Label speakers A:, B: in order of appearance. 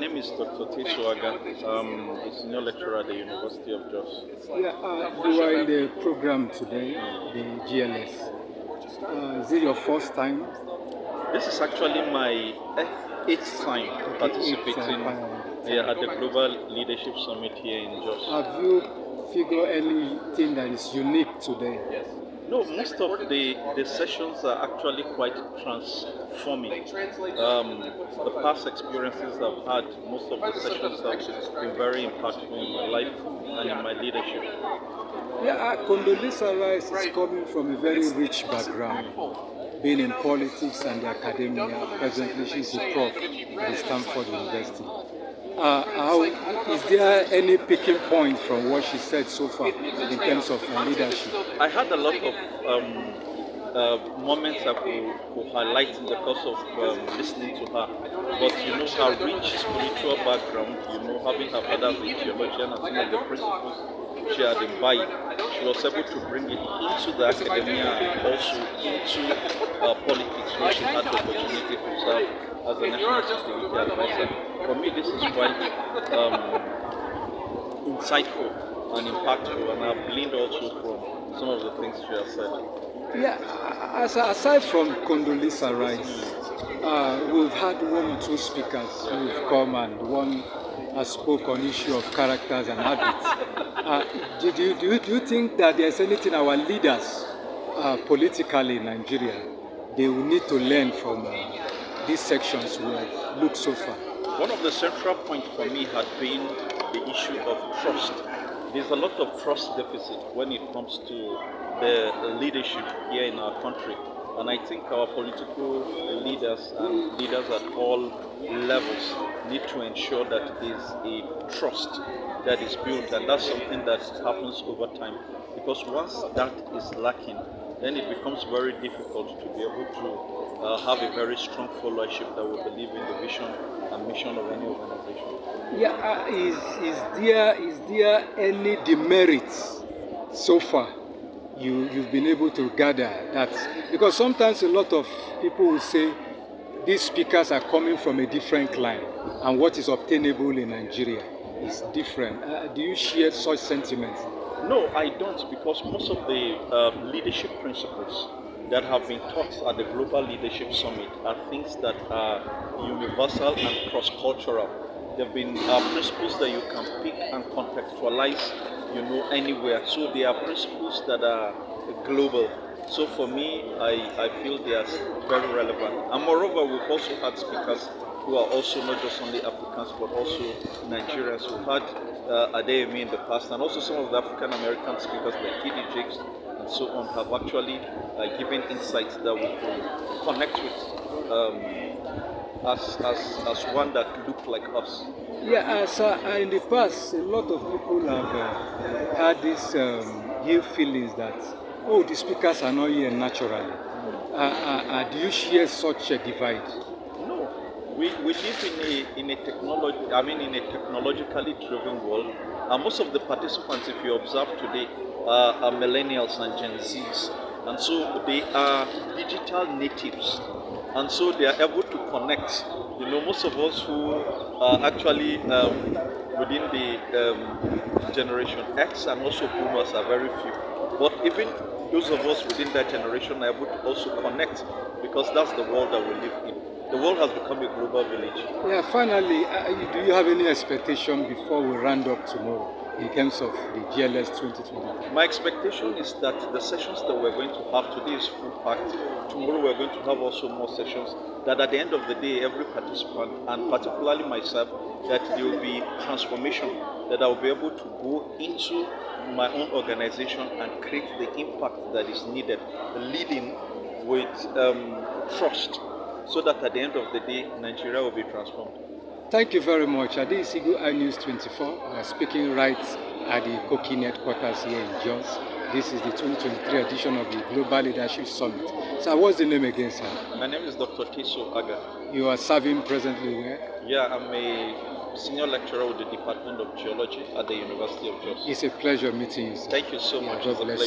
A: name is Dr. Tesuaga. I'm a senior lecturer at the University of Jos.
B: You are in the program today, the GLS. Is it your first time?
A: This is actually my eighth time participating at the Global Leadership Summit here in Jos.
B: Have you figured anything that is unique today?
A: No, most of the sessions are actually quite transforming. The past experiences I've had, most of the sessions have been very impactful in my life and in my leadership.
B: Condoleezza Rice is coming from a very rich background, being in politics and the academia. Presently, she's a prof at Stanford University. Is there any picking point from what she said so far in terms of leadership?
A: I had a lot of moments I could highlight in the course of listening to her. But her rich spiritual background, having her father as a theologian and some of the principles she had imbibed, she was able to bring it into the academia and also into politics, where she had the opportunity to serve as a national security advisor. For me, this is quite insightful and impactful, and I've gleaned also from some of the things she has said.
B: Aside from Condoleezza Rice, we've had one or two speakers who've come, and one has spoke on issue of characters and habits. Do you think that there's anything our leaders politically in Nigeria they will need to learn from these sections we have looked so far?
A: One of the central points for me had been the issue of trust. There's a lot of trust deficit when it comes to the leadership here in our country. And I think our political leaders and leaders at all levels need to ensure that there's a trust that is built, and that's something that happens over time. Because once that is lacking, then it becomes very difficult to be able to have a very strong followership that will believe in the vision and mission of any organization.
B: Is there any demerits so far you've been able to gather that? Because sometimes a lot of people will say these speakers are coming from a different clime, and what is obtainable in Nigeria is different. Do you share such sentiments?
A: No, I don't, because most of the leadership principles that have been taught at the Global Leadership Summit are things that are universal and cross-cultural. There have been principles that you can pick and contextualize, anywhere. So they are principles that are global. So for me, I feel they are very relevant. And moreover, we've also had speakers who are also not just only Africans, but also Nigerians. We've had Adeyemi in the past, and also some of the African American speakers like Kidi Jakes and so on have actually given insights that we can connect with as one that look like us.
B: In the past, a lot of people have had these ill feelings that, the speakers are not here naturally. Do you share such a divide?
A: No, we live in a technologically driven world, and most of the participants, if you observe today, are millennials and Gen Zs, and so they are digital natives, and so they are able to connect. Most of us who are actually within the generation X and also boomers are very few, but even those of us within that generation are able to also connect, because that's the world that we live in. The world has become a global village.
B: Finally, do you have any expectation before we round up tomorrow in terms of the GLS 2020?
A: My expectation is that the sessions that we're going to have today is full packed. Tomorrow we're going to have also more sessions, that at the end of the day, every participant, and particularly myself, that there will be transformation, that I will be able to go into my own organization and create the impact that is needed, leading with trust, so that at the end of the day, Nigeria will be transformed.
B: Thank you very much. Adi Isigu, iNews 24. We are speaking right at the Kokin headquarters here in Jos. This is the 2023 edition of the Global Leadership Summit. So what's the name again, sir?
A: My name is Dr. Tesuaga.
B: You are serving presently where?
A: Yeah, I'm a senior lecturer with the Department of Geology at the University of Jos.
B: It's a pleasure meeting you, sir.
A: Thank you so much.
B: God bless you.